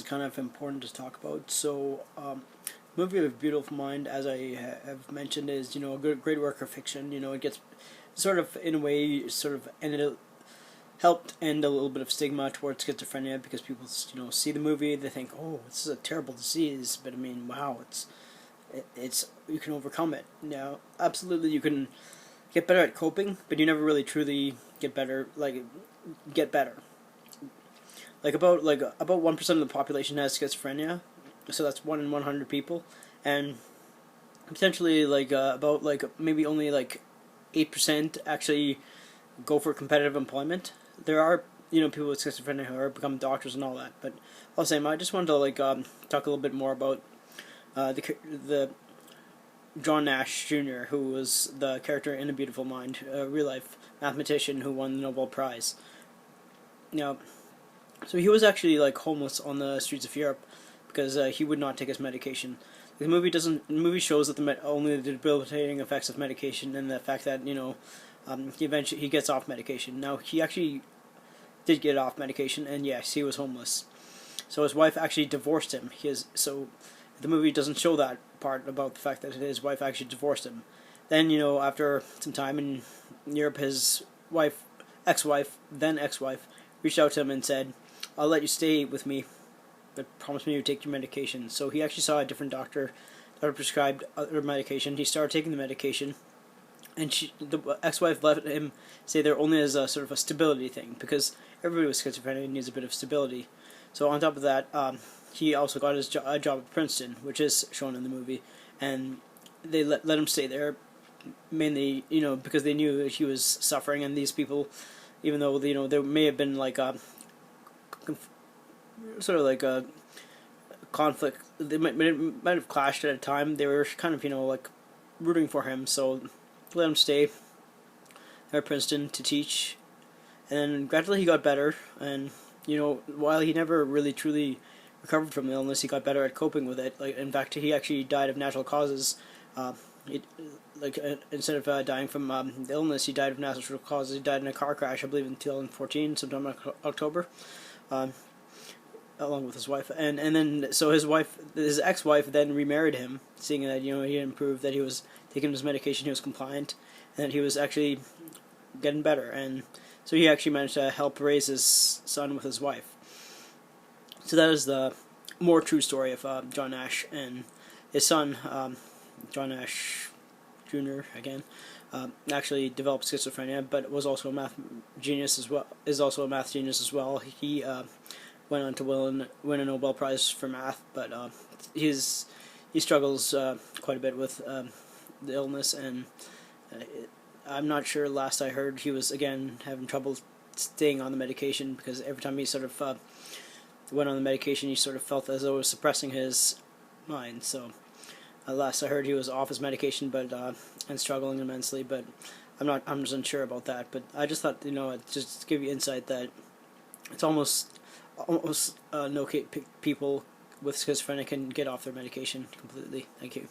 kind of important to talk about. So, movie of A Beautiful Mind, as I have mentioned, is a great work of fiction. It gets sort of in a way helped end a little bit of stigma towards schizophrenia because people see the movie, they think, oh, this is a terrible disease, but I mean, wow, it's you can overcome it. Now, absolutely, you can get better at coping, but you never really truly get better. About 1% of the population has schizophrenia, so that's 1 in 100 people, and potentially maybe only 8% actually go for competitive employment. There are people with schizophrenia who are become doctors and all that, but all the same, I just wanted to talk a little bit more about the John Nash Jr., who was the character in A Beautiful Mind, a real life mathematician who won the Nobel Prize. Now, so he was actually homeless on the streets of Europe because he would not take his medication. The movie shows that only the debilitating effects of medication and the fact that he gets off medication. Now, he actually did get off medication, and yes, he was homeless. So his wife actually divorced him. The movie doesn't show that part about the fact that his wife actually divorced him. Then, after some time in Europe, his ex-wife, reached out to him and said, I'll let you stay with me, but promise me you take your medication. So he actually saw a different doctor that prescribed other medication. He started taking the medication, and the ex-wife let him stay there only as a sort of a stability thing, because everybody with schizophrenia needs a bit of stability. So on top of that, he also got his a job at Princeton, which is shown in the movie, and they let him stay there mainly, because they knew that he was suffering, and these people, even though there may have been a conflict, they might have clashed at a time. They were kind of rooting for him, so let him stay at Princeton to teach, and then gradually he got better, and while he never really truly recovered from the illness, he got better at coping with it. In fact, he actually died of natural causes. Instead of dying from the illness, he died of natural causes. He died in a car crash, I believe, in 2014, sometime in October, along with his wife. And then so his ex-wife, then remarried him, seeing that he had improved, that he was taking his medication, he was compliant, and that he was actually getting better. And so he actually managed to help raise his son with his wife. So that is the more true story of John Nash and his son, John Nash Jr. again. Actually developed schizophrenia, but was also a math genius as well. Is also a math genius as well. He went on to win a Nobel Prize for math, but he struggles quite a bit with the illness, and I'm not sure. Last I heard, he was again having trouble staying on the medication, because every time he sort of went on the medication, he sort of felt as though it was suppressing his mind. So last I heard, he was off his medication, but and struggling immensely. But I'm just unsure about that. But I just thought just to give you insight that it's almost no people with schizophrenia can get off their medication completely. Thank you.